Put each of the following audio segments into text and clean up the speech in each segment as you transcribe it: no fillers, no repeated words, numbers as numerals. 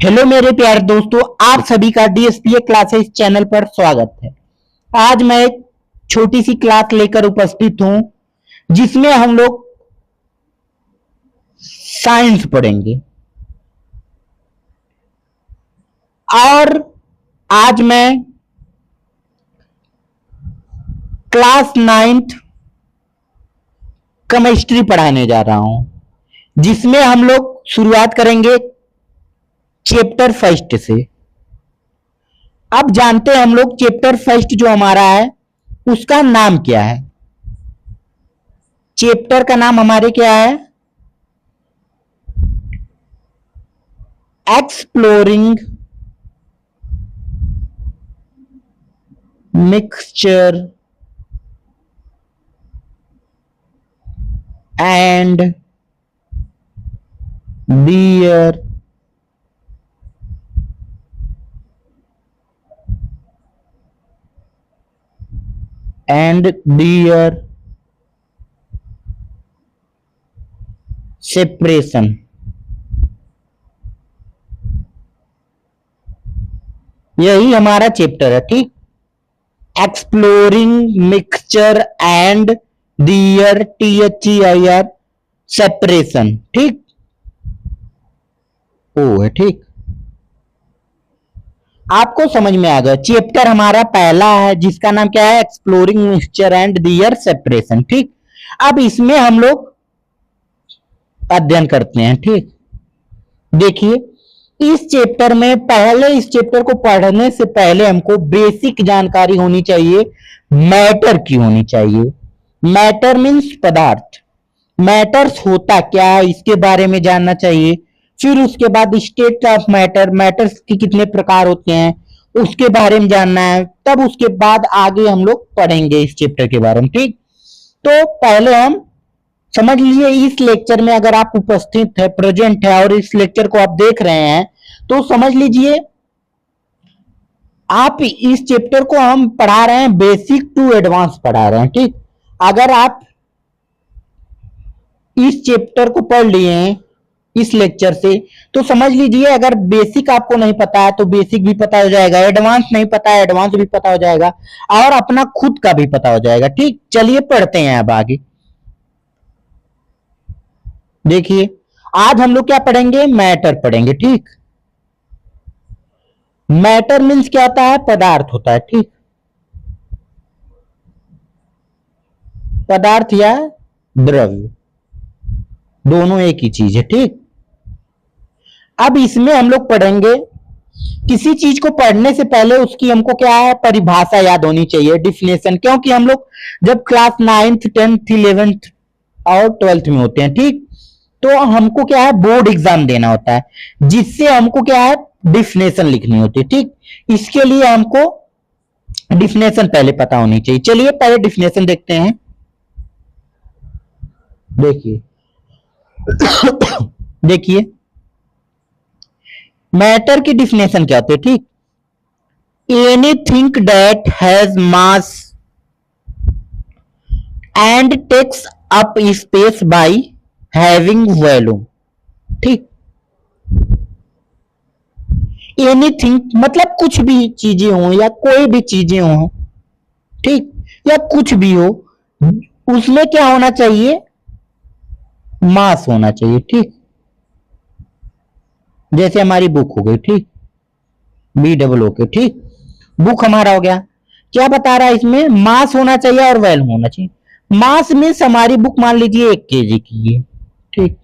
Hello मेरे प्यारे दोस्तों, आप सभी का डीएसपीए क्लासेस चैनल पर स्वागत है। आज मैं एक छोटी सी क्लास लेकर उपस्थित हूं जिसमें हम लोग साइंस पढ़ेंगे। और आज मैं क्लास 9th केमिस्ट्री पढ़ाने जा रहा हूं, जिसमें हम लोग शुरुआत करेंगे चैप्टर फर्स्ट से। अब जानते हैं हम लोग चैप्टर फर्स्ट जो हमारा है उसका नाम क्या है। चैप्टर का नाम हमारे क्या है? Exploring mixture and their separation. यही हमारा चैप्टर है, ठीक। Exploring mixture and their THEIR separation, ठीक। ओ है, ठीक। आपको समझ में आ गया। चैप्टर हमारा पहला है जिसका नाम क्या है? Exploring mixture and their separation, ठीक। अब इसमें हम लोग अध्ययन करते हैं, ठीक। देखिए, इस चैप्टर में पहले इस चैप्टर को पढ़ने से पहले हमको बेसिक जानकारी होनी चाहिए मैटर की होनी चाहिए। मैटर मीन्स पदार्थ। मैटर्स होता क्या है इसके बारे में जानना चाहिए। फिर उसके बाद स्टेट ऑफ मैटर, मैटर्स के कितने प्रकार होते हैं उसके बारे में जानना है। तब उसके बाद आगे हम लोग पढ़ेंगे इस चैप्टर के बारे में, ठीक। तो पहले हम समझ लीजिए, इस लेक्चर में अगर आप उपस्थित है, प्रेजेंट है और इस लेक्चर को आप देख रहे हैं तो समझ लीजिए आप इस चैप्टर को हम पढ़ा रहे हैं बेसिक टू एडवांस पढ़ा रहे हैं, ठीक। अगर आप इस चैप्टर को पढ़ लिए हैं इस लेक्चर से तो समझ लीजिए अगर बेसिक आपको नहीं पता है तो बेसिक भी पता हो जाएगा, एडवांस नहीं पता है एडवांस भी पता हो जाएगा और अपना खुद का भी पता हो जाएगा, ठीक। चलिए पढ़ते हैं अब आगे। देखिए, आज हम लोग क्या पढ़ेंगे? मैटर पढ़ेंगे, ठीक। मैटर मीन्स क्या होता है? पदार्थ होता है, ठीक। पदार्थ या द्रव्य, दोनों एक ही चीज है, ठीक। अब इसमें हम लोग पढ़ेंगे, किसी चीज को पढ़ने से पहले उसकी हमको क्या है? परिभाषा याद होनी चाहिए, डिफिनेशन। क्योंकि हम लोग जब क्लास 9th 10th 11th और 12th में होते हैं, ठीक, तो हमको क्या है? बोर्ड एग्जाम देना होता है जिससे हमको क्या है? डिफिनेशन लिखनी होती है, ठीक। इसके लिए हमको डिफिनेशन पहले पता होनी चाहिए। चलिए पहले डिफिनेशन देखते हैं। देखिए देखिए, मैटर की डिफिनेशन क्या होती है, ठीक। Anything that has mass and takes up space by having volume, ठीक। एनीथिंग मतलब कुछ भी चीजें हो या कोई भी चीजें हो, ठीक, या कुछ भी हो, उसमें क्या होना चाहिए? मास होना चाहिए, ठीक। जैसे हमारी बुक हो गई, ठीक, BOO के, ठीक। बुक हमारा हो गया। क्या बता रहा है इसमें? मास होना चाहिए और वैल्यूम होना चाहिए। मास मीन्स हमारी बुक मान लीजिए 1 kg की है, ठीक।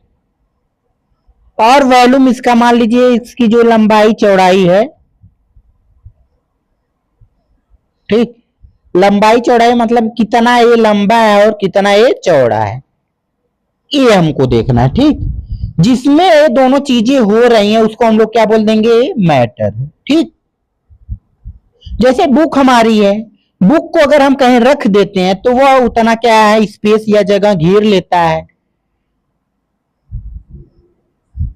और वॉल्यूम इसका मान लीजिए इसकी जो लंबाई चौड़ाई है, ठीक। लंबाई चौड़ाई मतलब कितना ये लंबा है और कितना ये चौड़ा है, ये हमको देखना है, ठीक। जिसमें ये दोनों चीजें हो रही हैं उसको हम लोग क्या बोल देंगे? मैटर, ठीक। जैसे बुक हमारी है, बुक को अगर हम कहीं रख देते हैं तो वह उतना क्या है? स्पेस या जगह घेर लेता है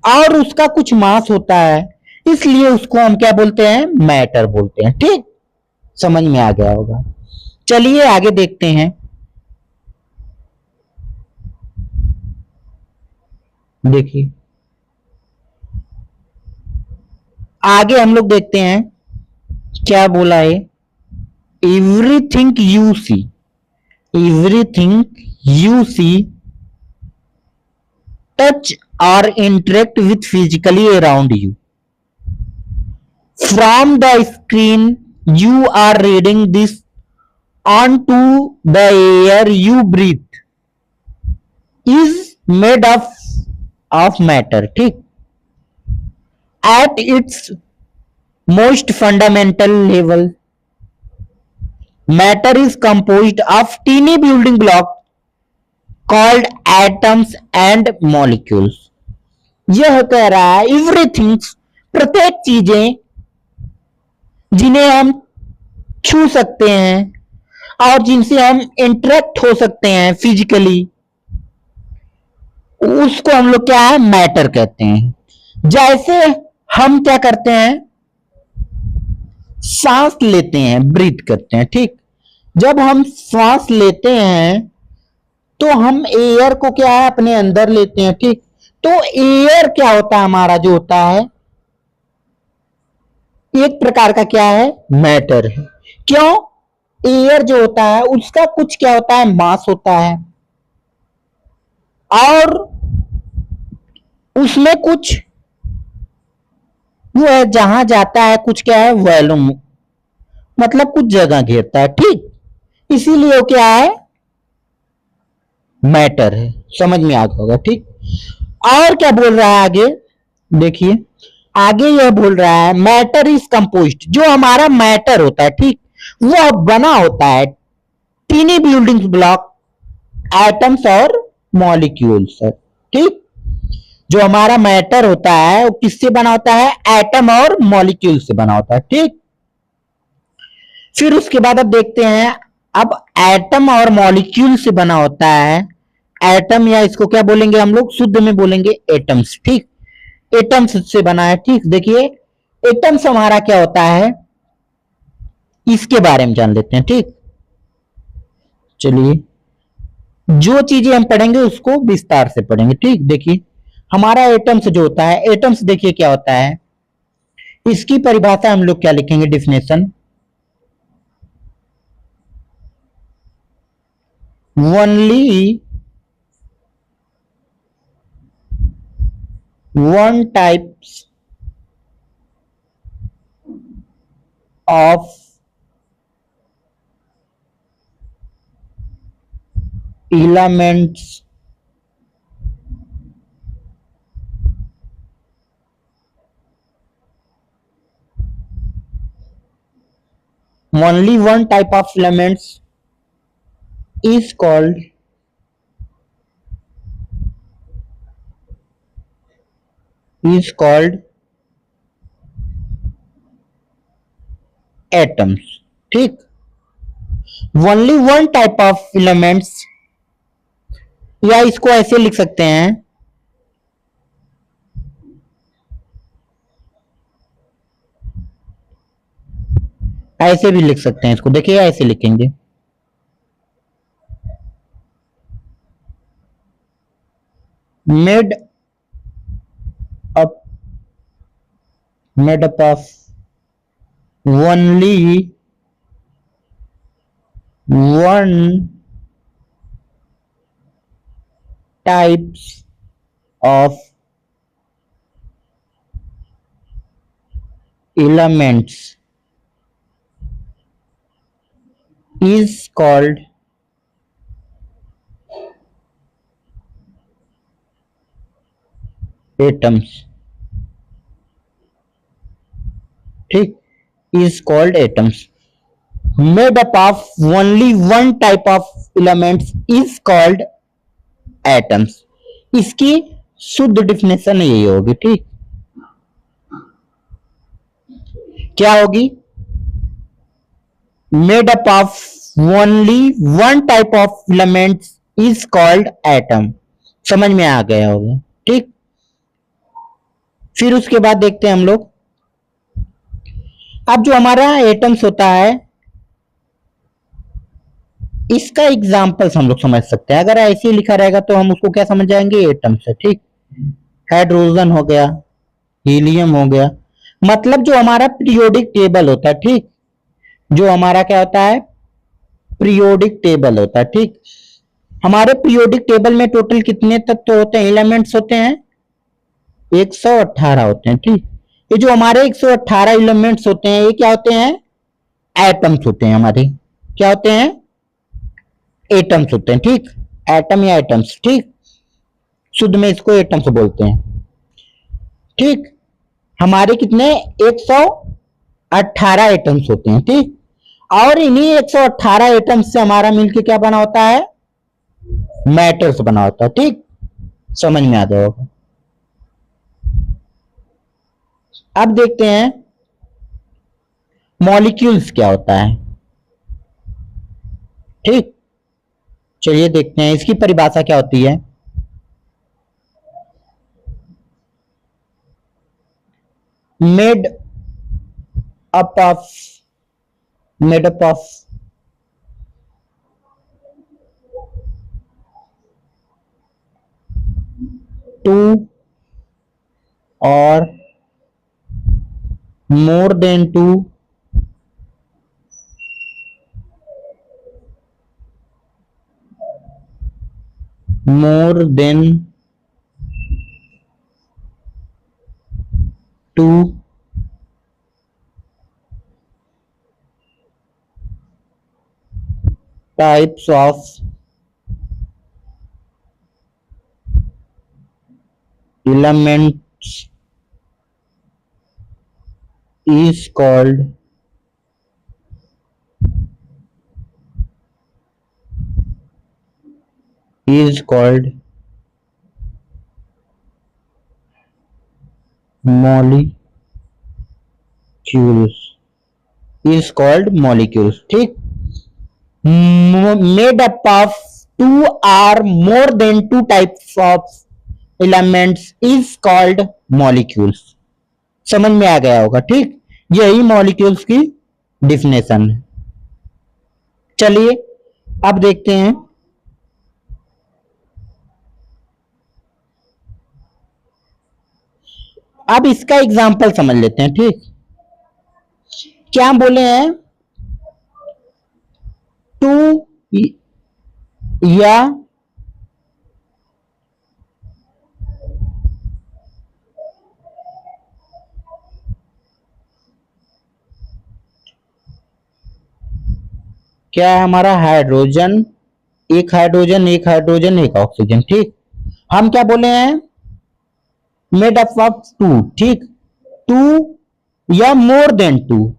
और उसका कुछ मास होता है, इसलिए उसको हम क्या बोलते हैं? मैटर बोलते हैं, ठीक। समझ में आ गया होगा। चलिए आगे देखते हैं। देखिए, आगे हम लोग देखते हैं क्या बोला है। Everything you see touch or interact with physically around you. From the screen you are reading this onto the air you breathe is made of matter. ठीक, at its most fundamental level matter is composed of teeny building blocks called atoms and molecules. यह कह रहा है everything, प्रत्येक चीजें जिन्हें हम छू सकते हैं और जिनसे हम इंटरेक्ट हो सकते हैं फिजिकली, उसको हम लोग क्या है, मैटर कहते हैं। जैसे हम क्या करते हैं, सांस लेते हैं, ब्रीथ करते हैं। ठीक, जब हम सांस लेते हैं तो हम एयर को क्या है, अपने अंदर लेते हैं। ठीक, तो एयर क्या होता है, हमारा जो होता है एक प्रकार का क्या है, मैटर है। क्यों? एयर जो होता है उसका कुछ क्या होता है, मास होता है, और उसमें कुछ वो है, जहां जाता है कुछ क्या है, वॉल्यूम, मतलब कुछ जगह घेरता है। ठीक, इसीलिए वो क्या है, मैटर है। समझ में आ गया होगा। ठीक, और क्या बोल रहा है आगे, देखिए आगे यह बोल रहा है मैटर इज कंपोज्ड, जो हमारा मैटर होता है, ठीक, वो बना होता है टीनी बिल्डिंग ब्लॉक, एटम्स और मॉलिक्यूल्स। ठीक, जो हमारा मैटर होता है वो किससे बना होता है, एटम और मॉलिक्यूल से बना होता है। ठीक, फिर उसके बाद अब देखते हैं, अब एटम और मॉलिक्यूल से बना होता है। एटम, या इसको क्या बोलेंगे हम लोग, शुद्ध में बोलेंगे एटम्स। ठीक, एटम्स से बना है। ठीक, देखिए एटम्स हमारा क्या होता है, इसके बारे में जान लेते हैं। ठीक, चलिए जो चीजें हम पढ़ेंगे उसको विस्तार से पढ़ेंगे। ठीक, देखिए हमारा एटम्स जो होता है, एटम्स देखिए क्या होता है, इसकी परिभाषा हम लोग क्या लिखेंगे, definition, only one types of elements only one type of elements is called atoms। ठीक, only one type of elements, या इसको ऐसे लिख सकते हैं, ऐसे भी लिख सकते हैं इसको, देखिए ऐसे लिखेंगे, made up of only one types of elements is called atoms। ठीक, is called atoms। made up of only one type of elements is called atoms। इसकी शुद्ध डेफिनेशन यही होगी। ठीक, क्या होगी, made up of only one type of elements is called atom। समझ में आ गया होगा। ठीक, फिर उसके बाद देखते हैं हम लोग, अब जो हमारा एटम्स होता है इसका एग्जाम्पल्स हम लोग समझ सकते हैं। अगर ऐसे लिखा रहेगा तो हम उसको क्या समझ जाएंगे, एटम्स है। ठीक, हाइड्रोजन हो गया, हीलियम हो गया, मतलब जो हमारा पीरियोडिक टेबल होता है, ठीक, जो हमारा क्या होता है, पीरियोडिक टेबल होता है, ठीक। हमारे पीरियोडिक टेबल में टोटल कितने तत्व होते हैं, एलिमेंट्स होते हैं, 118 होते हैं, ठीक। ये जो हमारे 118 एलिमेंट्स होते हैं, ये क्या होते हैं, एटम्स होते हैं हमारे, क्या होते हैं, एटम्स होते हैं, ठीक। एटम या एटम्स, ठीक, शुद्ध में इसको एटम्स बोलते हैं, ठीक। हमारे कितने 118 एटम्स होते हैं, ठीक। और इन्हीं 118 एटम्स से हमारा मिलके क्या बना होता है, मैटर्स बना होता है, ठीक। समझ में आ जाएगा। अब देखते हैं मॉलिक्यूल्स क्या होता है, ठीक। चलिए देखते हैं इसकी परिभाषा क्या होती है। Made up of made up of two और more than two more than two types of elements is called molecules, is called molecules, ठीक। made up of two or more than two types of elements is called molecules। समझ में आ गया होगा, ठीक। यही molecules की definition है। चलिए अब देखते हैं अब इसका एग्जाम्पल समझ लेते हैं, ठीक। क्या बोले हैं, टू या क्या है हमारा हाइड्रोजन, एक हाइड्रोजन एक हाइड्रोजन एक ऑक्सीजन, ठीक। हम क्या बोले हैं, मेड अप ऑफ टू, ठीक, टू या more than two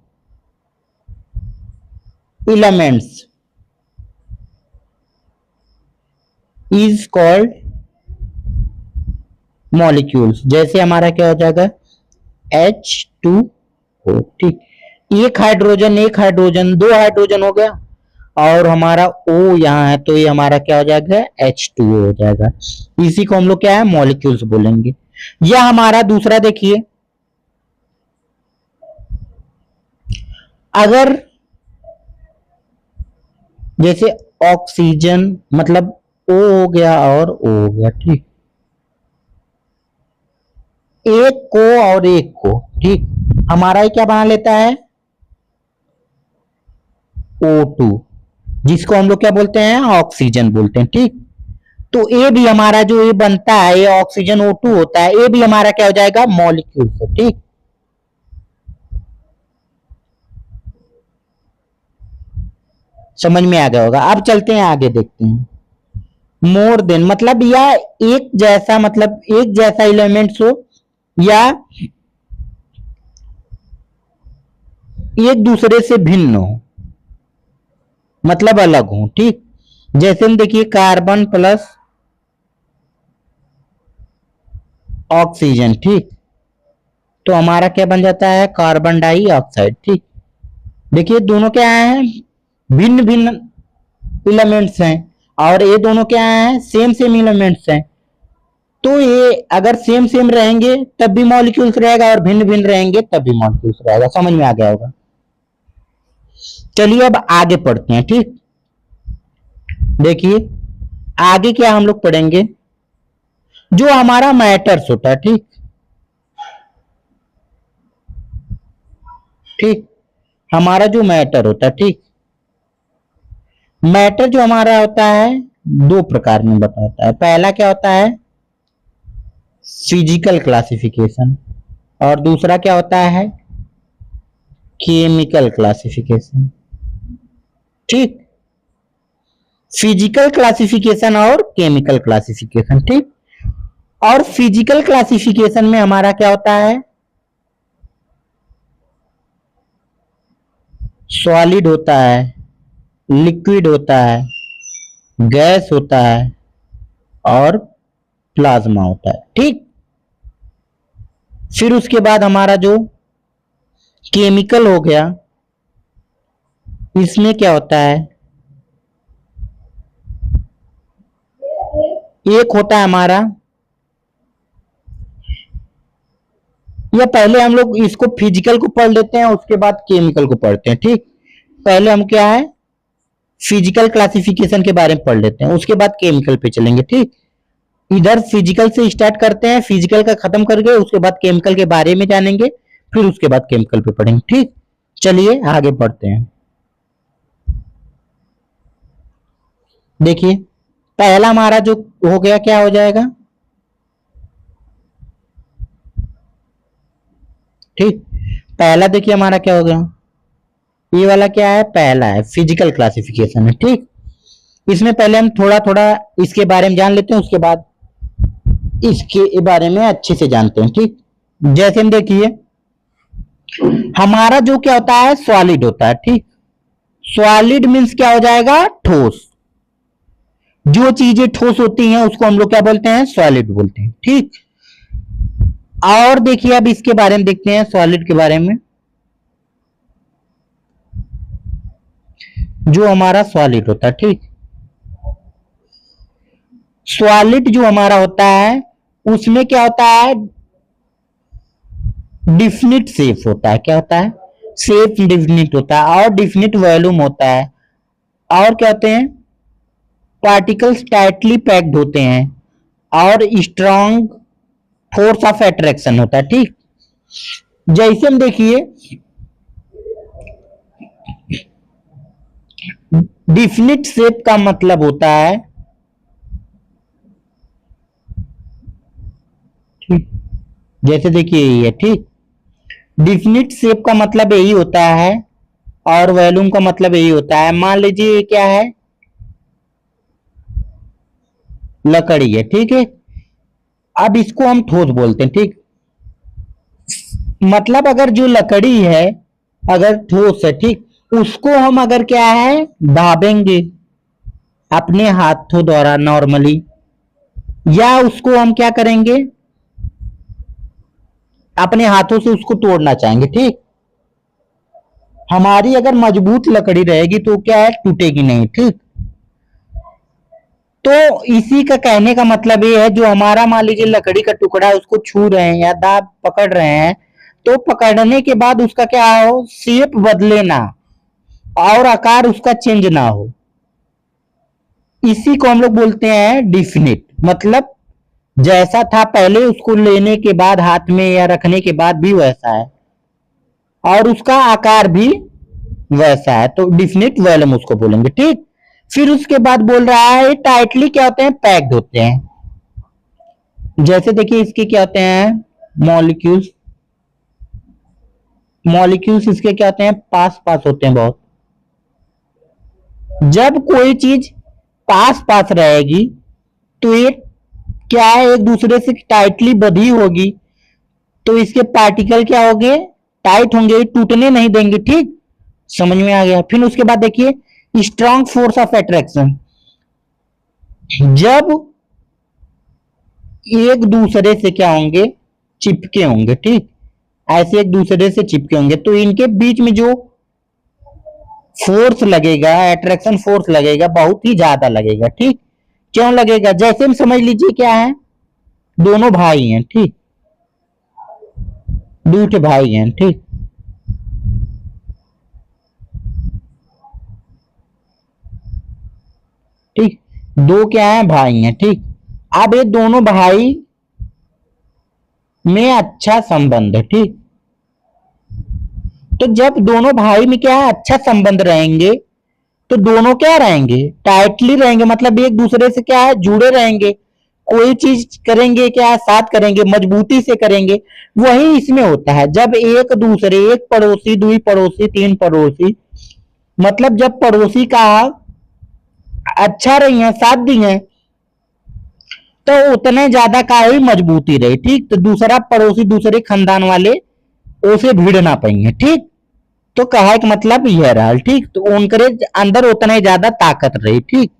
elements is called molecules. जैसे हमारा क्या हो जाएगा, H2O, ठीक। एक हाइड्रोजन दो हाइड्रोजन हो गया, और हमारा O यहाँ है, तो ये हमारा क्या हो जाएगा, H2O हो जाएगा। इसी को हम लोग क्या है, मॉलिक्यूल्स बोलेंगे। यह हमारा दूसरा देखिए, अगर जैसे ऑक्सीजन, मतलब O हो गया और O हो गया, ठीक, एक को और एक को, ठीक, हमारा ही क्या बना लेता है, O2, जिसको हम लोग क्या बोलते हैं, ऑक्सीजन बोलते हैं, ठीक। तो ए भी हमारा जो ये बनता है, ये ऑक्सीजन O2 होता है, ये भी हमारा क्या हो जाएगा, मॉलिक्यूल से, ठीक। समझ में आ गया होगा। अब चलते हैं आगे, देखते हैं मोर देन, मतलब या एक जैसा, मतलब एक जैसा एलिमेंट्स हो या एक दूसरे से भिन्न हो, मतलब अलग हो, ठीक। जैसे हम देखिए कार्बन प्लस ऑक्सीजन, ठीक, तो हमारा क्या बन जाता है, कार्बन डाइऑक्साइड, ठीक। देखिए दोनों क्या हैं, भिन्न भिन्न एलिमेंट्स हैं, और ये दोनों क्या हैं, सेम सेम एलिमेंट्स हैं। तो ये अगर सेम सेम रहेंगे तब भी मॉलिक्यूल्स रहेगा, और भिन्न भिन्न रहेंगे तब भी मॉलिक्यूल्स रहेगा। समझ में आ गया होगा। चलिए अब आगे पढ़ते हैं, ठीक। देखिए आगे क्या हम लोग पढ़ेंगे, जो हमारा मैटर्स होता है, ठीक, ठीक। हमारा जो मैटर होता है, ठीक, मैटर जो हमारा होता है दो प्रकार में बताता है। पहला क्या होता है, फिजिकल क्लासिफिकेशन, और दूसरा क्या होता है, केमिकल क्लासिफिकेशन। ठीक, फिजिकल क्लासिफिकेशन और केमिकल क्लासिफिकेशन। ठीक, और फिजिकल क्लासिफिकेशन में हमारा क्या होता है, सॉलिड होता है, लिक्विड होता है, गैस होता है और प्लाज्मा होता है। ठीक, फिर उसके बाद हमारा जो केमिकल हो गया, इसमें क्या होता है, एक होता है हमारा, या पहले हम लोग इसको फिजिकल को पढ़ लेते हैं, उसके बाद केमिकल को पढ़ते हैं। ठीक, पहले हम क्या है, फिजिकल क्लासिफिकेशन के बारे में पढ़ लेते हैं, उसके बाद केमिकल पे चलेंगे। ठीक, इधर फिजिकल से स्टार्ट करते हैं, फिजिकल का खत्म करके उसके बाद केमिकल के बारे में जानेंगे, फिर उसके बाद केमिकल पे पढ़ेंगे। ठीक, चलिए आगे बढ़ते हैं। देखिए, पहला हमारा जो हो गया, क्या हो जाएगा, ठीक, पहला देखिए हमारा क्या हो गया, ये वाला क्या है, पहला है फिजिकल क्लासिफिकेशन है। ठीक, इसमें पहले हम थोड़ा थोड़ा इसके बारे में जान लेते हैं, उसके बाद इसके बारे में अच्छे से जानते हैं। ठीक, जैसे हम देखिए, हमारा जो क्या होता है, सॉलिड होता है। ठीक, सॉलिड मीन्स क्या हो जाएगा, ठोस। जो चीजें ठोस होती हैं उसको हम लोग क्या बोलते हैं, सॉलिड बोलते हैं। ठीक, और देखिए अब इसके बारे में देखते हैं, सॉलिड के बारे में। जो हमारा सॉलिड होता है, ठीक, सॉलिड जो हमारा होता है उसमें क्या होता है, डिफिनिट शेप होता है। क्या होता है, शेप डिफिनिट होता है, और डिफिनिट वॉल्यूम होता है, और क्या होते हैं, पार्टिकल्स टाइटली पैक्ड होते हैं, और स्ट्रॉन्ग फोर्स ऑफ अट्रैक्शन होता है। ठीक, जैसे हम देखिए, डिफिनिट शेप का मतलब होता है, ठीक, जैसे देखिए ये, ठीक, डिफिनिट शेप का मतलब यही होता है, और वॉल्यूम का मतलब यही होता है। मान लीजिए ये क्या है, लकड़ी है। ठीक है, अब इसको हम ठोस बोलते हैं। ठीक, मतलब अगर जो लकड़ी है अगर ठोस है, ठीक, उसको हम अगर क्या है, दाबेंगे अपने हाथों द्वारा नॉर्मली, या उसको हम क्या करेंगे, अपने हाथों से उसको तोड़ना चाहेंगे। ठीक, हमारी अगर मजबूत लकड़ी रहेगी तो क्या है, टूटेगी नहीं। ठीक, तो इसी का कहने का मतलब ये है, जो हमारा मान लीजिए लकड़ी का टुकड़ा है, उसको छू रहे हैं या दाब पकड़ रहे हैं, तो पकड़ने के बाद उसका क्या हो, शेप बदले ना, और आकार उसका चेंज ना हो, इसी को हम लोग बोलते हैं डिफिनिट। मतलब जैसा था पहले, उसको लेने के बाद हाथ में या रखने के बाद भी वैसा है, और उसका आकार भी वैसा है, तो डिफिनिट वॉल्यूम उसको बोलेंगे। ठीक, फिर उसके बाद बोल रहा है टाइटली क्या होते हैं, पैक्ड होते हैं। जैसे देखिए इसके क्या होते हैं, मॉलिक्यूल्स, मॉलिक्यूल्स इसके क्या होते हैं, पास पास होते हैं बहुत। जब कोई चीज पास पास रहेगी तो ये क्या है, एक दूसरे से टाइटली बंधी होगी, तो इसके पार्टिकल क्या होंगे, टाइट होंगे, टूटने नहीं देंगे। ठीक, समझ में आ गया। फिर उसके बाद देखिए, स्ट्रॉन्ग फोर्स ऑफ अट्रैक्शन, जब एक दूसरे से क्या होंगे, चिपके होंगे। ठीक, ऐसे एक दूसरे से चिपके होंगे, तो इनके बीच में जो फोर्स लगेगा, अट्रैक्शन फोर्स लगेगा, बहुत ही ज्यादा लगेगा। ठीक, क्यों लगेगा, जैसे हम समझ लीजिए क्या है, दोनों भाई हैं। ठीक, दूठे भाई हैं। ठीक, ठीक, दो क्या है, भाई हैं। ठीक, अब ये दोनों भाई में अच्छा संबंध है। ठीक, तो जब दोनों भाई में क्या है अच्छा संबंध रहेंगे तो दोनों क्या रहेंगे टाइटली रहेंगे, मतलब एक दूसरे से क्या है जुड़े रहेंगे, कोई चीज करेंगे क्या साथ करेंगे, मजबूती से करेंगे। वही इसमें होता है जब एक दूसरे, एक पड़ोसी, दुई पड़ोसी, तीन पड़ोसी, मतलब जब पड़ोसी का अच्छा रही है, साथ दी है, तो उतने ज्यादा का ही मजबूती रही। ठीक, तो दूसरा पड़ोसी दूसरे खानदान वाले उसे भिड़ ना पाएंगे। ठीक, तो कहा कि मतलब यह रहा। ठीक, तो उनके अंदर उतने ज्यादा ताकत रही। ठीक,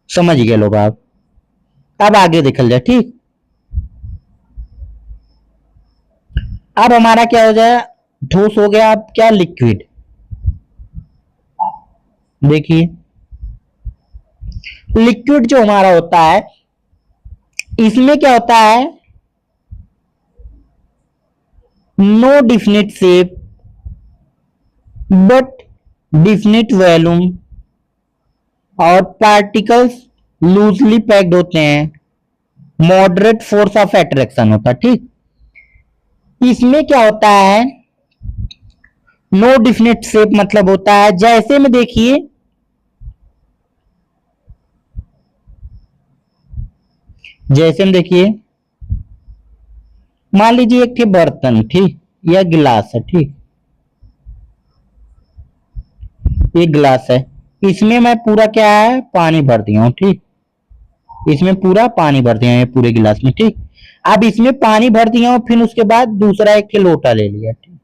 समझ गए लोग आप। अब आगे देखल जाए। ठीक, अब हमारा क्या हो जाए, ठोस हो गया। अब क्या लिक्विड, देखिए लिक्विड जो हमारा होता है इसमें क्या होता है, no definite shape but definite volume, और पार्टिकल्स लूजली पैक्ड होते हैं, मॉडरेट फोर्स ऑफ अट्रैक्शन होता है। ठीक, इसमें क्या होता है, नो डिफिनिट शेप मतलब होता है जैसे में देखिए जैसे में देखिए मान लीजिए एक थे बर्तन, ठीक, या गिलास है। ठीक, ये गिलास है, इसमें मैं पूरा क्या है पानी भर दिया हूं। ठीक, इसमें पूरा पानी भर दिया है पूरे गिलास में। ठीक, अब इसमें पानी भर दिया हूं, फिर उसके बाद दूसरा एक लोटा ले लिया। ठीक,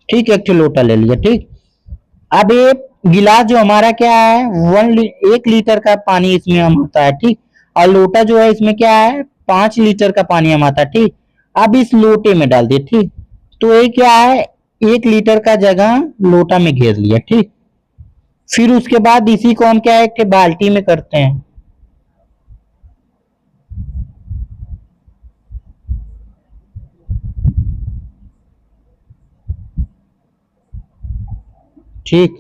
ठीक, एक लोटा ले लिया। ठीक, अब ये गिलास जो हमारा क्या है 1 लीटर का पानी इसमें हम आता है। ठीक, और लोटा जो है इसमें क्या है 5 लीटर का पानी हम आता है। ठीक, अब इस लोटे में डाल दिए। ठीक, तो ये क्या है 1 लीटर का जगह लोटा में घेर लिया। ठीक, फिर उसके बाद इसी को हम क्या है कि बाल्टी में करते हैं। ठीक,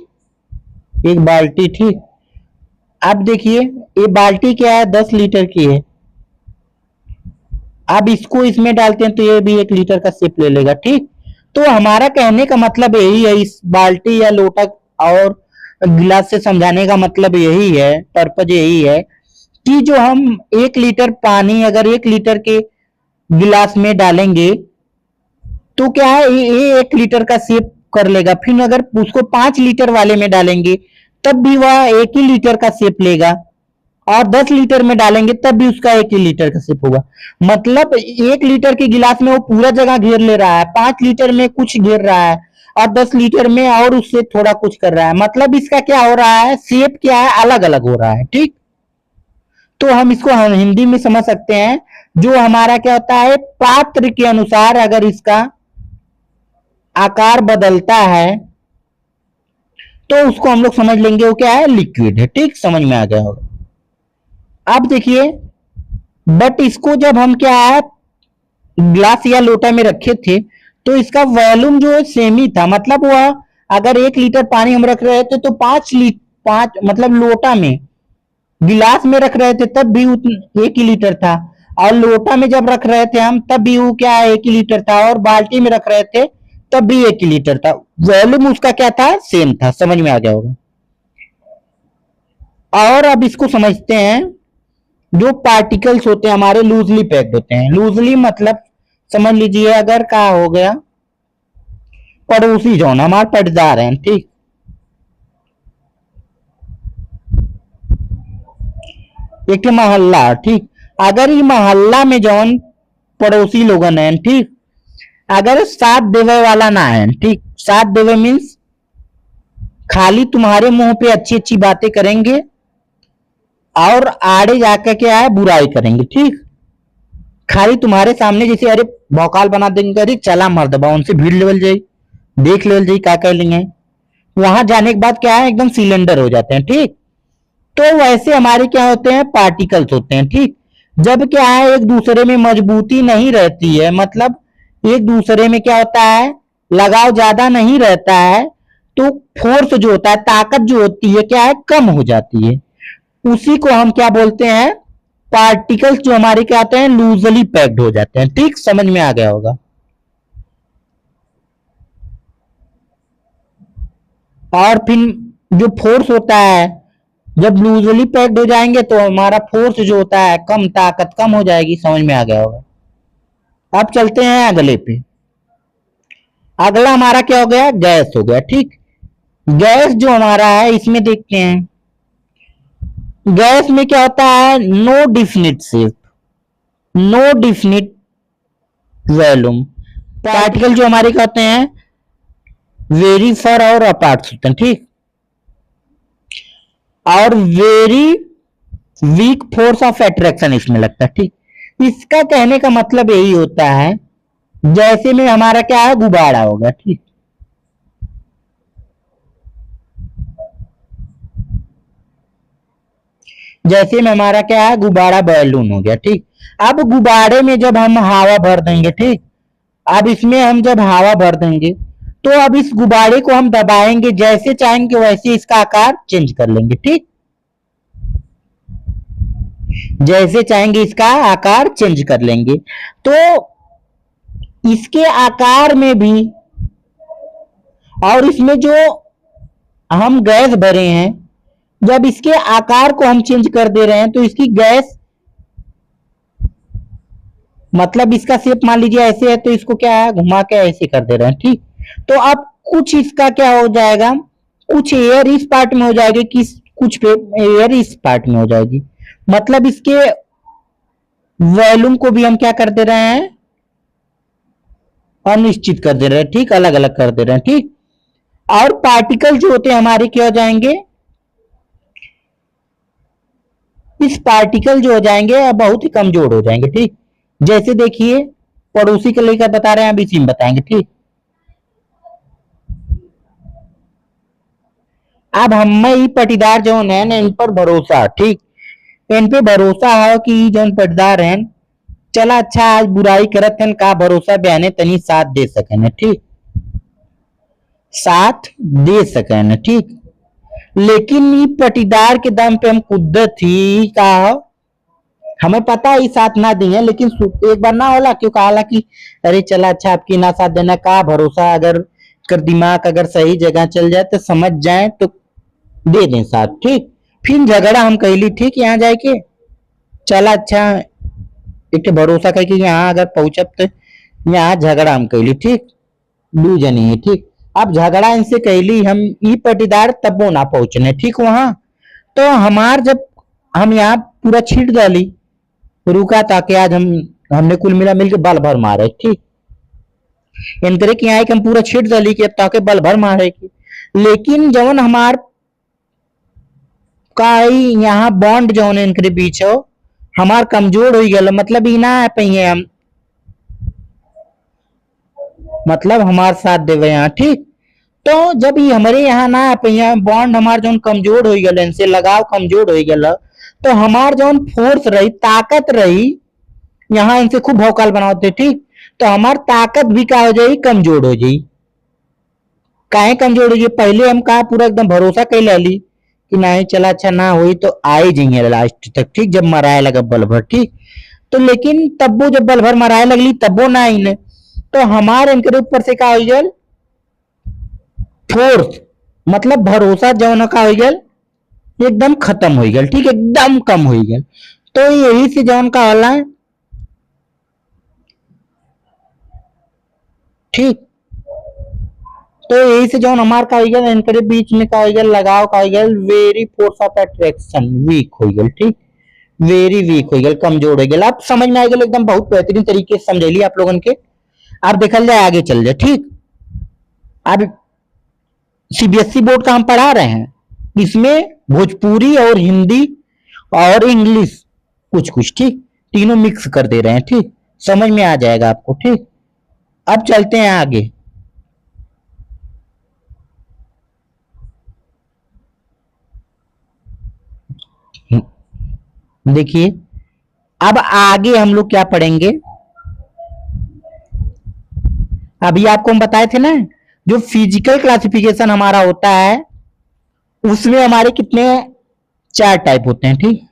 एक बाल्टी। ठीक, अब देखिए ये बाल्टी क्या है 10 लीटर की है। अब इसको इसमें डालते हैं तो ये भी 1 लीटर का सिप ले लेगा। ठीक, तो हमारा कहने का मतलब यही है, इस बाल्टी या लोटा और गिलास से समझाने का मतलब यही है, पर्पज यही है कि जो हम 1 लीटर पानी अगर 1 लीटर के गिलास में डालेंगे तो क्या है ये 1 लीटर का सेप कर लेगा। फिर अगर उसको 5 लीटर वाले में डालेंगे तब भी वह 1 ही लीटर का सेप लेगा, और 10 लीटर में डालेंगे तब भी उसका 1 ही लीटर का सिप होगा। मतलब 1 लीटर के गिलास में वो पूरा जगह घेर ले रहा है, 5 लीटर में कुछ घेर रहा है, और 10 लीटर में और उससे थोड़ा कुछ कर रहा है। मतलब इसका क्या हो रहा है, शेप क्या है अलग अलग हो रहा है। ठीक, तो हम हिंदी में समझ सकते हैं, जो हमारा क्या होता है पात्र के अनुसार अगर इसका आकार बदलता है तो उसको हम लोग समझ लेंगे वो क्या है लिक्विड है। ठीक, समझ में आ गया होगा। अब देखिए, बट इसको जब हम क्या है ग्लास या लोटा में रखे थे तो इसका वॉल्यूम जो है सेम ही था। मतलब वह अगर 1 लीटर पानी हम रख रहे थे तो 5 मतलब लोटा में, गिलास में रख रहे थे तब भी 1 ही लीटर था, और लोटा में जब रख रहे थे हम तब भी वो क्या है 1 ही लीटर था, और बाल्टी में रख रहे थे तब भी 1 ही लीटर था। वॉल्यूम उसका क्या था सेम था। समझ में आ गया होगा। और अब इसको समझते हैं, जो पार्टिकल्स होते हैं हमारे लूजली पैक्ड होते हैं। लूजली मतलब समझ लीजिए अगर क्या हो गया पड़ोसी जो ना हमारे पटदार हैं। ठीक, एक मोहल्ला। ठीक, अगर ये मोहल्ला में जौन पड़ोसी लोगन है, ठीक, अगर साथ देवे वाला ना है। ठीक, साथ देवे मीन्स खाली तुम्हारे मुंह पे अच्छी अच्छी बातें करेंगे और आड़े जाकर क्या है बुराई करेंगे। ठीक, खाली तुम्हारे सामने जैसे अरे भौकाल बना देंगे, अरे चला मर्दबा उनसे भीड़ लेवल जाई, देख लेवल जाई क्या कह लेंगे, वहां जाने के बाद क्या है एकदम सिलेंडर हो जाते हैं। ठीक, तो वैसे हमारे क्या होते हैं पार्टिकल्स होते हैं। ठीक, जब क्या है एक दूसरे में मजबूती नहीं रहती है, मतलब एक दूसरे में क्या होता है लगाव ज्यादा नहीं रहता है, तो फोर्स जो होता है ताकत जो होती है क्या है कम हो जाती है। उसी को हम क्या बोलते हैं पार्टिकल्स जो हमारे क्या आते हैं, लूजली पैक्ड हो जाते हैं। ठीक, समझ में आ गया होगा। और फिर जो फोर्स होता है, जब लूजली पैक्ड हो जाएंगे तो हमारा फोर्स जो होता है कम, ताकत कम हो जाएगी। समझ में आ गया होगा। अब चलते हैं अगले पे। अगला हमारा क्या हो गया, गैस हो गया। ठीक, गैस जो हमारा है इसमें देखते हैं, गैस में क्या होता है, no definite shape, no definite volume. Particle जो हमारे क्या होते हैं, वेरी फर और अपार्ट होते हैं। ठीक, और very weak force of attraction इसमें लगता है। ठीक, इसका कहने का मतलब यही होता है, जैसे में हमारा क्या है, गुब्बारा होगा। ठीक, जैसे में हमारा क्या है, गुब्बारा बैलून हो गया। ठीक, अब गुब्बारे में जब हम हवा भर देंगे, ठीक, अब इसमें हम जब हवा भर देंगे तो अब इस गुब्बारे को हम दबाएंगे, जैसे चाहेंगे वैसे इसका आकार चेंज कर लेंगे। ठीक, जैसे चाहेंगे इसका आकार चेंज कर लेंगे। तो इसके आकार में भी, और इसमें जो हम गैस भरे हैं, जब इसके आकार को हम चेंज कर दे रहे हैं तो इसकी गैस, मतलब इसका शेप मान लीजिए ऐसे है, तो इसको क्या है, घुमा के ऐसे कर दे रहे हैं। ठीक, तो अब कुछ इसका क्या हो जाएगा, कुछ एयर इस पार्ट में हो जाएगी, कुछ एयर इस पार्ट में हो जाएगी। मतलब इसके वॉल्यूम को भी हम क्या कर दे रहे हैं, अनिश्चित कर दे रहे हैं। ठीक, अलग अलग कर दे रहे हैं। ठीक, और पार्टिकल जो होते हैं हमारे क्या हो जाएंगे, इस पार्टिकल जो हो जाएंगे बहुत ही कमजोर हो जाएंगे। ठीक, जैसे देखिए पड़ोसी के लेकर बता रहे हैं, अब इसी में बताएंगे। ठीक, अब हमें पटीदार जो है इन पर भरोसा, ठीक, इन पे भरोसा है कि जौन पटीदार है, चला अच्छा आज बुराई करत हैं, का भरोसा बयाने तनी साथ दे सके। ठीक, साथ दे सके। ठीक, लेकिन ये पटीदार के दम पे हम कुद्दत ही का, हमें पता है साथ ना दिए, लेकिन एक बार ना होला क्यों कहा कि अरे चला अच्छा आपकी ना साथ देना, का भरोसा, अगर कर दिमाग अगर सही जगह चल जाए तो समझ जाए तो दे दें साथ। ठीक, फिर झगड़ा हम कहली, ठीक, यहाँ जाए के चला अच्छा एक भरोसा कह कि यहाँ अगर पहुंचब तो यहाँ झगड़ा हम कहली। ठीक, दू जनी है। ठीक, अब झगड़ा इनसे कहली हम, ई पटीदार तब वो ना पहुंचने। ठीक, वहां तो हमार जब हम यहाँ पूरा छीट डाली, रुका ताकि आज हमने कुल मिला मिलके बल भर मारे। ठीक, इनकरे की यहाँ हम पूरा छीट डाली के ताकि बल भर मारे की, लेकिन जवन हमार का यहाँ बॉन्ड जवन इनके बीच हो हमार कमजोर हो गया, मतलब ही ना पहिए हम, मतलब हमार साथ देवे यहाँ। ठीक, तो जब ये हमारे यहाँ ना पहिए बॉन्ड हमार जौन कमजोर हो गया, इनसे लगाव कमजोर हो गया, तो हमार जौन फोर्स रही, ताकत रही, यहाँ इनसे खूब भौकाल बनाते। ठीक, तो हमार ताकत भी क्या हो जाएगी, कमजोर हो जाएगी। काहे कमजोर हो जाए, पहले हम कहा पूरा एकदम भरोसा कर ली कि नहीं चला अच्छा ना हुई तो आए जाइए लास्ट तक। ठीक, जब मराए लगा बल भर। ठीक, तो लेकिन तब वो जब बल भर मराए लगली तब वो ना आई, तो हमारे इनके ऊपर से क्या हो गया, फोर्स, मतलब भरोसा जो का हो गया एकदम खत्म हो गया। ठीक, एकदम कम हो गया। तो यही से जौन का होला, ठीक, तो यही से जौन हमार का हो गया, इनके बीच में का हो गया लगाव का हो गया, very force of attraction weak हो गया। ठीक, वेरी वीक हो गया, कमजोर हो गया। अब समझ में आ गया, एकदम बहुत बेहतरीन तरीके से समझ ली आप लोगों के। अब देखल जाए आगे चल जाए। ठीक, अब सीबीएसई बोर्ड का हम पढ़ा रहे हैं, इसमें भोजपुरी और हिंदी और इंग्लिश कुछ कुछ, ठीक, तीनों मिक्स कर दे रहे हैं। ठीक, समझ में आ जाएगा आपको। ठीक, अब चलते हैं आगे। देखिए अब आगे हम लोग क्या पढ़ेंगे, अभी आपको हम बताए थे ना, जो फिजिकल क्लासिफिकेशन हमारा होता है उसमें हमारे कितने 4 टाइप होते हैं। ठीक,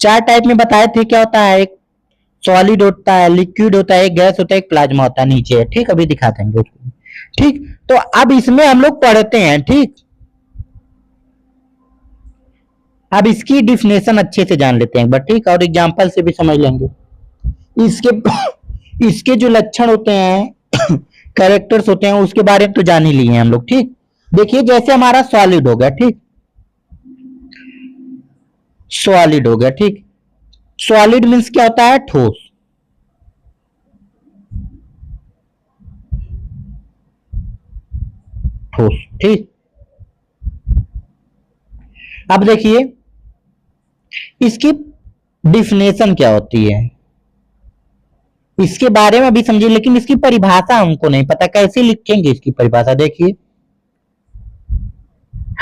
चार टाइप में बताए थे क्या होता है, एक सॉलिड होता है, लिक्विड होता है, एक गैस होता है, एक प्लाज्मा होता है, नीचे है। ठीक, अभी दिखा देंगे उसको। ठीक, तो अब इसमें हम लोग पढ़ते हैं। ठीक, अब इसकी डिफिनेशन अच्छे से जान लेते हैं एक बार। ठीक, और एग्जांपल से भी समझ लेंगे इसके इसके जो लक्षण होते हैं कैरेक्टर्स होते हैं उसके बारे में तो जान ही लिए हैं हम लोग। ठीक, देखिए जैसे हमारा सॉलिड हो गया। ठीक, सॉलिड हो गया। ठीक, सॉलिड मीन्स क्या होता है, ठोस। ठोस। ठीक, अब देखिए इसकी डिफिनेशन क्या होती है, इसके बारे में अभी समझिए, लेकिन इसकी परिभाषा हमको नहीं पता, कैसे लिखेंगे इसकी परिभाषा। देखिए,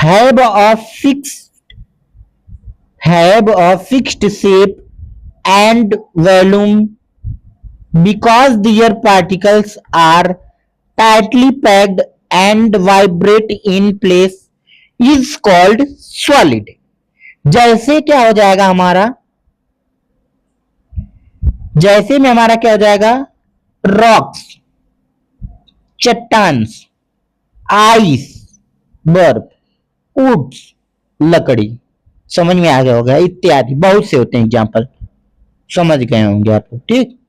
have a fixed shape and volume because their particles are tightly packed and vibrate in place is called solid। जैसे क्या हो जाएगा हमारा, जैसे में हमारा क्या हो जाएगा, रॉक्स, चट्टान, आइस, बर्फ, वुड्स, लकड़ी, समझ में आ गया होगा, इत्यादि बहुत से होते हैं एग्जाम्पल, समझ गए होंगे आप। ठीक,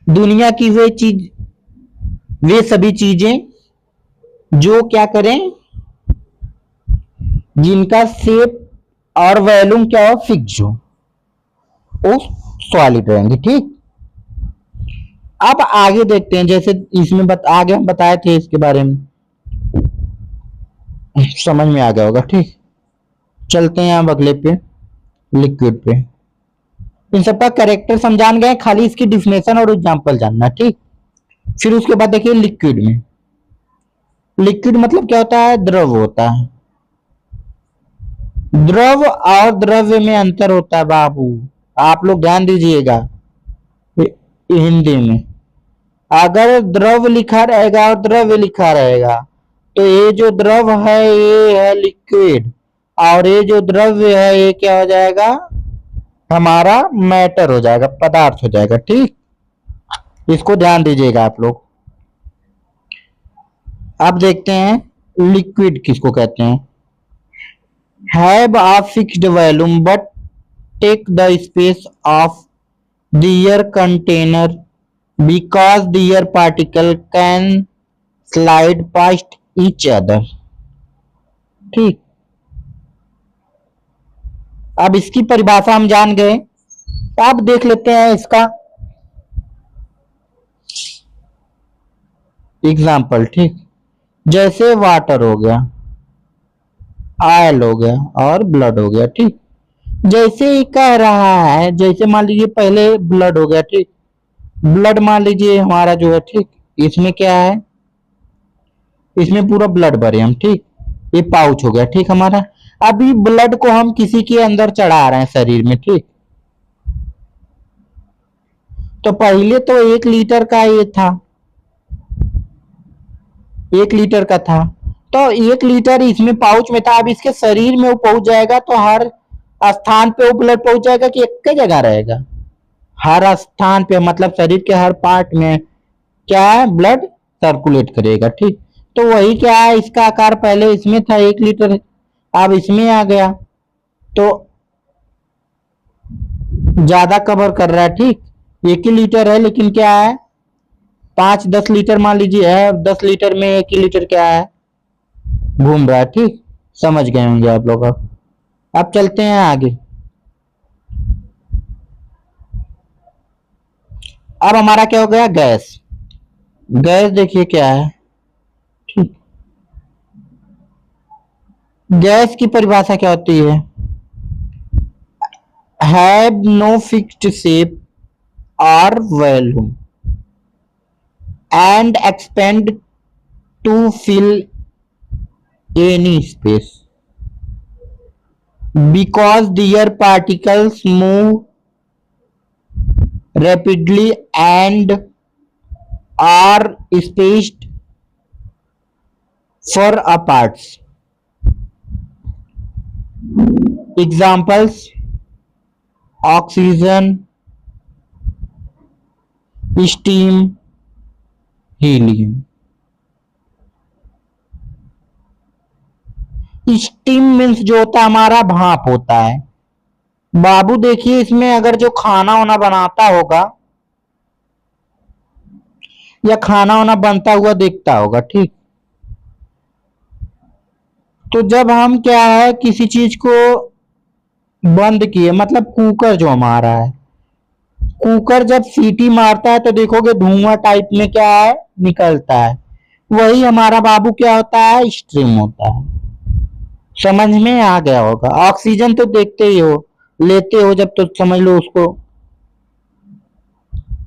दुनिया की वे सभी चीजें जो क्या करें, जिनका शेप और वॉल्यूम क्या हो, फिक्स हो, वो सॉलिड रहेंगे। ठीक, अब आगे देखते हैं, जैसे इसमें आगे हम बताए थे इसके बारे में, समझ में आ गया होगा। ठीक, चलते हैं अब अगले पे, लिक्विड पे। इन सबका कैरेक्टर समझान गए, खाली इसकी डिफिनेशन और एग्जांपल जानना। ठीक, फिर उसके बाद देखिए लिक्विड में, लिक्विड मतलब क्या होता है, द्रव होता है। द्रव और द्रव्य में अंतर होता है बाबू, आप लोग ध्यान दीजिएगा हिंदी में। अगर द्रव लिखा रहेगा और द्रव्य लिखा रहेगा तो ये जो द्रव है ये है लिक्विड, और ये जो द्रव्य है ये क्या हो जाएगा, हमारा मैटर हो जाएगा, पदार्थ हो जाएगा। ठीक, इसको ध्यान दीजिएगा आप लोग। अब देखते हैं लिक्विड किसको कहते हैं। Have a fixed volume but take the space of their container because their particle can slide past each other। ठीक, अब इसकी परिभाषा हम जान गए, अब देख लेते हैं इसका एग्जाम्पल। ठीक, जैसे वाटर हो गया, ऑयल हो गया और ब्लड हो गया। ठीक, जैसे ही कह रहा है, जैसे मान लीजिए पहले ब्लड हो गया। ठीक, ब्लड मान लीजिए हमारा जो है, ठीक, इसमें क्या है, इसमें पूरा ब्लड भरे हम। ठीक, ये पाउच हो गया। ठीक, हमारा अभी ब्लड को हम किसी के अंदर चढ़ा रहे हैं शरीर में। ठीक, तो पहले तो 1 लीटर का ये था, 1 लीटर का था, तो 1 लीटर इसमें पाउच में था। अब इसके शरीर में वो पहुंच जाएगा तो हर स्थान पे वो ब्लड पहुंच जाएगा कि एक ही जगह रहेगा, हर स्थान पे, मतलब शरीर के हर पार्ट में क्या है, ब्लड सर्कुलेट करेगा। ठीक, तो वही क्या है, इसका आकार पहले इसमें था 1 लीटर, अब इसमें आ गया तो ज्यादा कवर कर रहा है। ठीक, 1 ही लीटर है लेकिन क्या है, 5-10 लीटर मान लीजिए है, 10 लीटर में 1 ही लीटर क्या है, घूम रहा है। ठीक, समझ गए होंगे आप लोग। अब चलते हैं आगे। अब हमारा क्या हो गया, गैस। गैस देखिए क्या है। ठीक, गैस की परिभाषा क्या होती है, हैव नो फिक्स्ड शेप और volume and expand to fill any space because their particles move rapidly and are spaced far apart। Examples oxygen, steam, helium. Steam means जो होता है हमारा भाप होता है। बाबू देखिए इसमें अगर जो खाना वाना बनाता होगा या खाना वाना बनता हुआ दिखता होगा, ठीक। तो जब हम क्या है किसी चीज को बंद किए, मतलब कुकर जो हमारा है, कुकर जब सीटी मारता है तो देखोगे धुआं टाइप में क्या है निकलता है, वही हमारा बाबू क्या होता है स्ट्रीम होता है। समझ में आ गया होगा। ऑक्सीजन तो देखते ही हो, लेते हो जब, तो समझ लो उसको,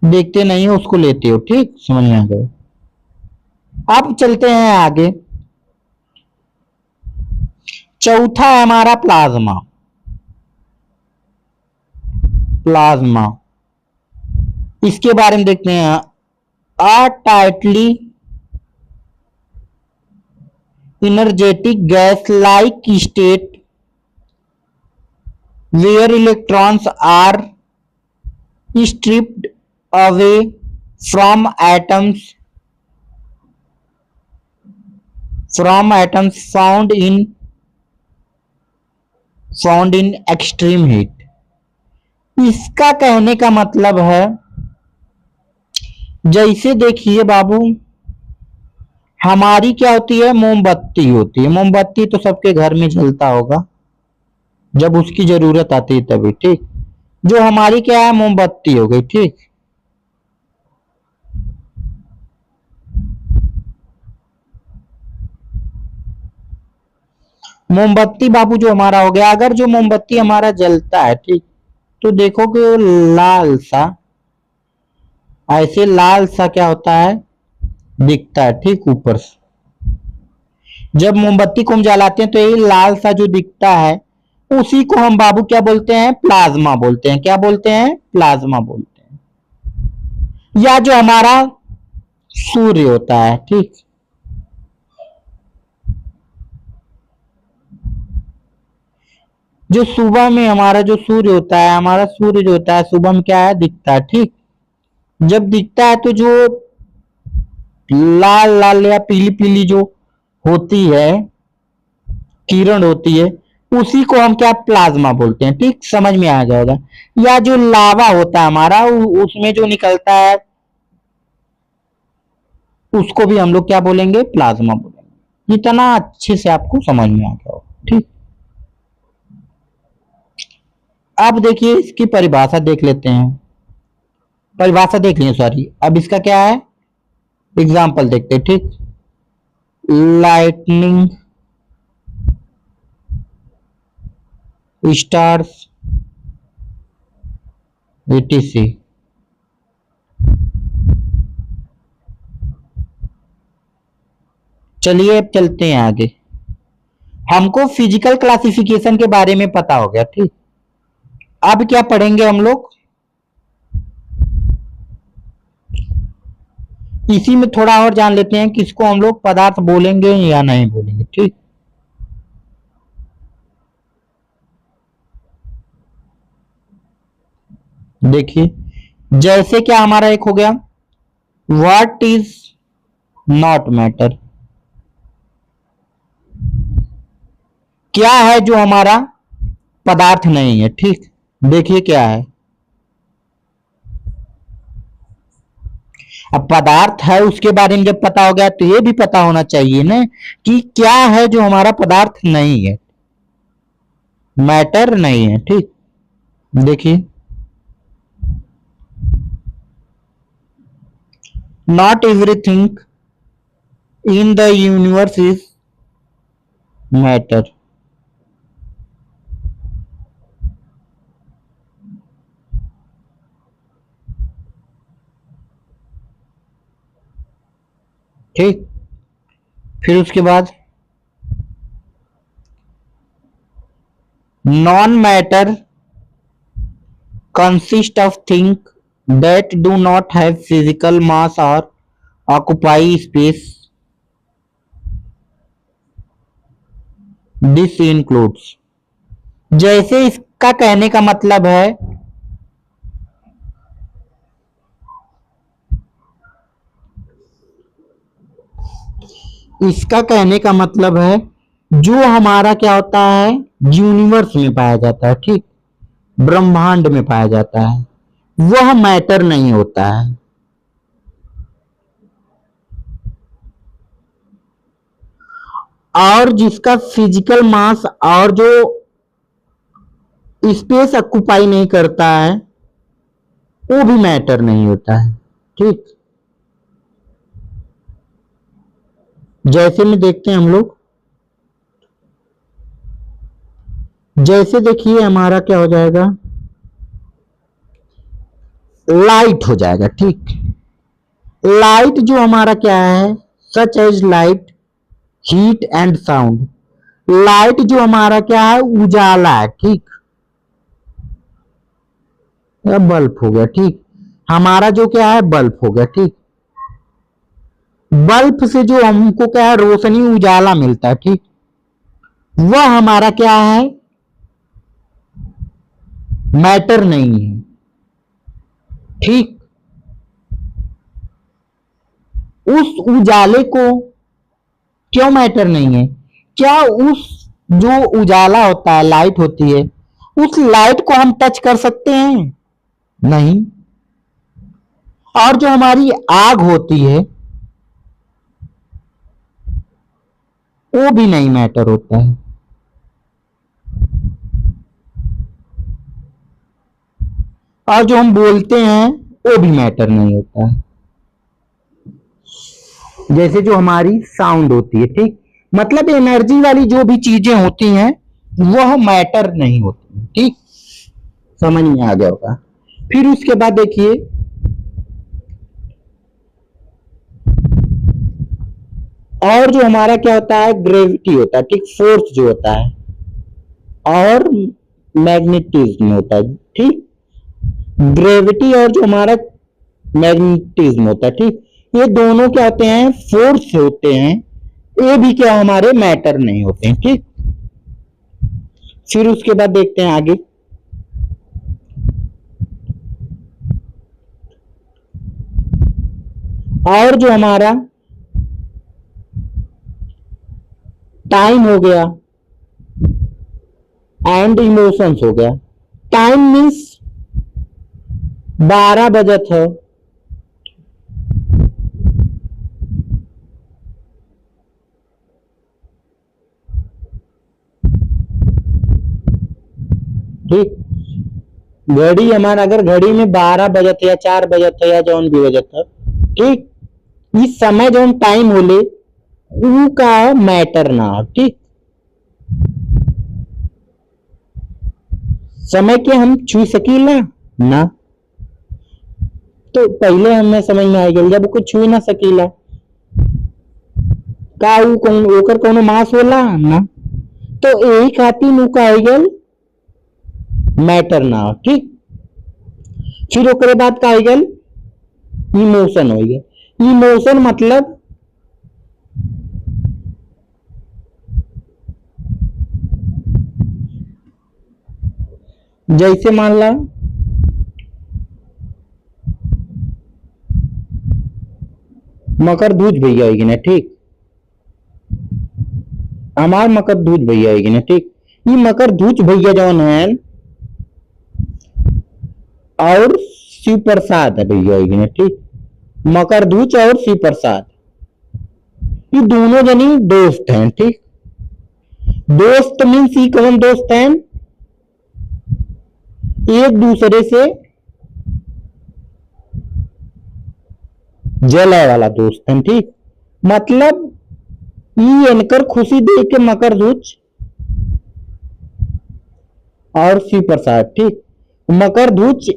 देखते नहीं हो उसको लेते हो, ठीक, समझ में आ गया। अब चलते हैं आगे। चौथा है हमारा प्लाज्मा। प्लाज्मा इसके बारे में देखते हैं। अ tightly energetic gas-like state where electrons are stripped away from atoms found in extreme heat। इसका कहने का मतलब है, जैसे देखिए बाबू हमारी क्या होती है मोमबत्ती होती है। मोमबत्ती तो सबके घर में जलता होगा जब उसकी जरूरत आती है तभी, ठीक। जो हमारी क्या है मोमबत्ती हो गई, ठीक। मोमबत्ती बाबू जो हमारा हो गया, अगर जो मोमबत्ती हमारा जलता है, ठीक, तो देखोगे वो लाल सा, ऐसे लाल सा क्या होता है दिखता है, ठीक, ऊपर से। जब मोमबत्ती को हम जलाते हैं तो ये लाल सा जो दिखता है उसी को हम बाबू क्या बोलते हैं प्लाज्मा बोलते हैं। क्या बोलते हैं प्लाज्मा बोलते हैं। या जो हमारा सूर्य होता है, ठीक, जो सुबह में हमारा जो सूर्य होता है, हमारा सूर्य जो होता है सुबह में क्या है दिखता है, ठीक। जब दिखता है तो जो लाल लाल या पीली पीली जो होती है किरण होती है उसी को हम क्या प्लाज्मा बोलते हैं, ठीक, समझ में आ जाएगा। या जो लावा होता है हमारा उसमें जो निकलता है उसको भी हम लोग क्या बोलेंगे प्लाज्मा बोलेंगे। इतना अच्छे से आपको समझ में आ गया हो, ठीक। अब देखिए इसकी परिभाषा देख लेते हैं। परिभाषा देख लें, सॉरी, अब इसका क्या है एग्जाम्पल देखते हैं, ठीक। Lightning, stars, etc। चलिए अब चलते हैं आगे। हमको फिजिकल क्लासिफिकेशन के बारे में पता हो गया, ठीक। अब क्या पढ़ेंगे हम लोग, इसी में थोड़ा और जान लेते हैं किसको हम लोग पदार्थ बोलेंगे या नहीं बोलेंगे, ठीक। देखिए जैसे क्या हमारा एक हो गया व्हाट इज नॉट मैटर। क्या है जो हमारा पदार्थ नहीं है, ठीक। देखिए क्या है, अब पदार्थ है उसके बारे में जब पता हो गया तो ये भी पता होना चाहिए ना कि क्या है जो हमारा पदार्थ नहीं है, मैटर नहीं है, ठीक। देखिए not everything in the universe is matter. ठीक, फिर उसके बाद non matter consist of thing that do not have physical mass और ऑक्युपाई स्पेस। दिस इंक्लूड्स, जैसे इसका कहने का मतलब है इसका कहने का मतलब है जो हमारा क्या होता है यूनिवर्स में पाया जाता है, ठीक, ब्रह्मांड में पाया जाता है, वह मैटर नहीं होता है। और जिसका फिजिकल मास और जो स्पेस ऑक्युपाई नहीं करता है वो भी मैटर नहीं होता है, ठीक। जैसे में देखते हैं हम लोग, जैसे देखिए हमारा क्या हो जाएगा, लाइट हो जाएगा, ठीक। लाइट जो हमारा क्या है, such as light, heat and sound. Light जो हमारा क्या है, उजाला है, ठीक, बल्ब हो गया, ठीक। हमारा जो क्या है बल्ब हो गया, ठीक। बल्ब से जो हमको क्या है रोशनी उजाला मिलता है, ठीक, वह हमारा क्या है मैटर नहीं है, ठीक। उस उजाले को क्यों मैटर नहीं है, क्या उस जो उजाला होता है लाइट होती है उस लाइट को हम टच कर सकते हैं, नहीं। और जो हमारी आग होती है वो भी नहीं मैटर होता है। और जो हम बोलते हैं वो भी मैटर नहीं होता है। जैसे जो हमारी साउंड होती है, ठीक, मतलब एनर्जी वाली जो भी चीजें होती हैं वह मैटर नहीं होती, ठीक, समझ में आ गया होगा। फिर उसके बाद देखिए और जो हमारा क्या होता है ग्रेविटी होता है, ठीक, फोर्स जो होता है, और मैग्नेटिज्म होता है, ठीक। ग्रेविटी और जो हमारा मैग्नेटिज्म होता है, ठीक, ये दोनों क्या होते हैं फोर्स होते हैं, ये भी क्या हमारे मैटर नहीं होते हैं, ठीक। फिर उसके बाद देखते हैं आगे, और जो हमारा टाइम हो गया एंड इमोशंस हो गया। टाइम मीन्स 12 बजे था, ठीक। घड़ी हमारा अगर घड़ी में 12 बजे थे या 4 बजे थे या जौन भी बजे था, ठीक, इस समय जो टाइम होले ऊ का मैटर ना, ठीक। समय के हम छू सकीला ना, तो पहले हमें समझ में आ गया जब कुछ छू ना सकीला का ऊ कौन ओकर कोनो मास होला ना, तो यही खातिर ऊ का गल मैटर ना, ठीक। फिर ओकरे बाद का गल इमोशन हो गया। इमोशन मतलब जैसे मान ला मकर दूज भैया आएगी ना, ठीक, हमार मकर दूज भैया आएगी ना, ठीक। ये मकर दूज भैया जौन है और शिव प्रसाद है भैया आएगी ना, ठीक। मकर दूज और शिव प्रसाद ये दोनों जनी दोस्त हैं, ठीक। दोस्त मीन्स ये कौन दोस्त हैं, एक दूसरे से जला वाला दोस्त है, ठीक। मतलब ये इनकर खुशी देख के मकर ध्वज और शिव प्रसाद, ठीक, मकर ध्वज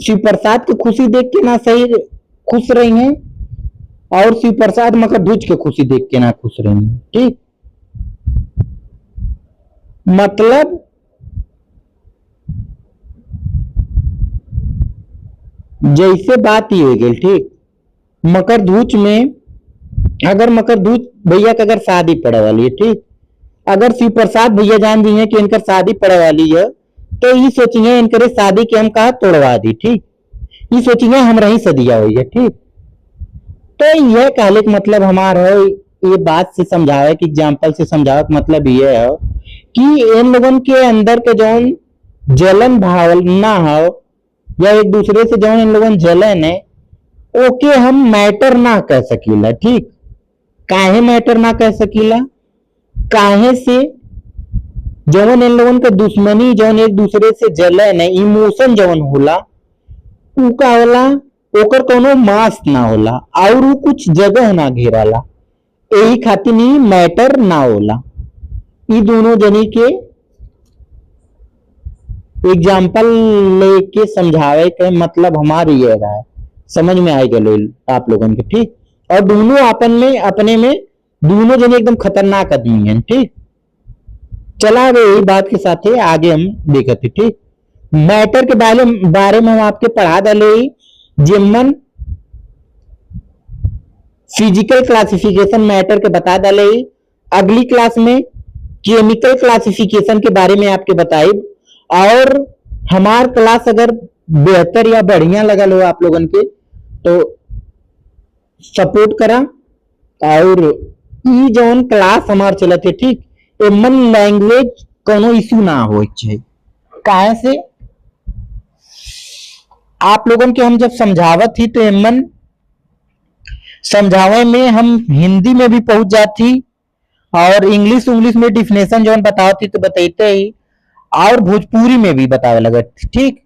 शिव प्रसाद की खुशी देख के ना सही खुश रही हैं और शिव प्रसाद मकर ध्वज की खुशी देख के ना खुश रही हैं, ठीक। मतलब जैसे बात ये हो गई, ठीक, मकर ध्वज में अगर मकर ध्वज भैया का अगर शादी पड़े वाली है, ठीक, अगर शिव प्रसाद भैया जान दी है कि इनकर शादी पड़े वाली है, तो ये सोचिए इनकर शादी के हम कहा तोड़वा दी, ठीक। ये सोचिए हम रही सदिया हुई है, ठीक। तो यह कहले का मतलब हमारा है, ये बात से समझावे कि एग्जाम्पल से समझावे का मतलब ये है कि इन लोगों के अंदर के जौन जलन भावना है या एक दूसरे से जौन इन लोगों जलन है, ओके हम मैटर ना कह सकीला, ठीक। काहे मैटर ना कह सकीला? काहे से जौन इन लोगों के दुश्मनी जौन एक दूसरे से जलन है, इमोशन जौन होला उ का होला, ओकर कोनो मास ना होला और उ कुछ जगह ना घेराला, यही खातिर ही मैटर ना होला। ई दोनों जनी के एग्जाम्पल लेके समझावे के मतलब हमारी ये रहा है, समझ में आई गलो आप लोगों के, ठीक। और दोनों अपन में अपने में दोनों जने एकदम खतरनाक आदमी हैं, ठीक। चला गए यही बात के साथ है आगे हम देखते, ठीक। मैटर के बारे में हम आपके पढ़ा डाले जिमन फिजिकल क्लासिफिकेशन मैटर के बता डाले। अगली क्लास में केमिकल क्लासिफिकेशन के बारे में आपके बताई। और हमार क्लास अगर बेहतर या बढ़िया लगल हो आप लोगन के तो सपोर्ट करा। और ई जौन क्लास हमार चलत है, ठीक, एमन लैंग्वेज कोनो इशू ना हो चाहिए। काहे से आप लोगन के हम जब समझावत थी तो एमन समझावे में हम हिंदी में भी पहुंच जाती और इंग्लिश में डिफिनेशन जौन बतावती तो बताते ही और भोजपुरी में भी बतावे लगा, ठीक।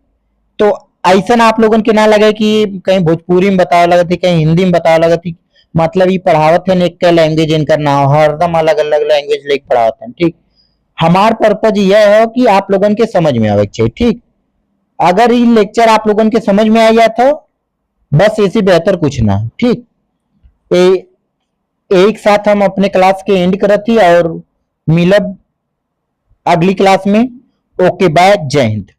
तो ऐसा आप लोगन के ना लगे कि कहीं भोजपुरी में बतावे लगा थी, कहीं हिंदी में बतावे लगा थी, मतलब ये पढ़ावत है एक लैंग्वेज इनका ना हो, हरदम अलग अलग लैंग्वेज लेके पढ़ावत है, ठीक। हमार पर्पज यह है कि आप लोगन के समझ में आवे चाहिए, ठीक। अगर ये लेक्चर आप लोगन के समझ में आ गया तो बस ऐसे बेहतर कुछ ना, ठीक। एक साथ हम अपने क्लास के एंड करती और मिलब अगली क्लास में। ओके बाय, जय हिंद।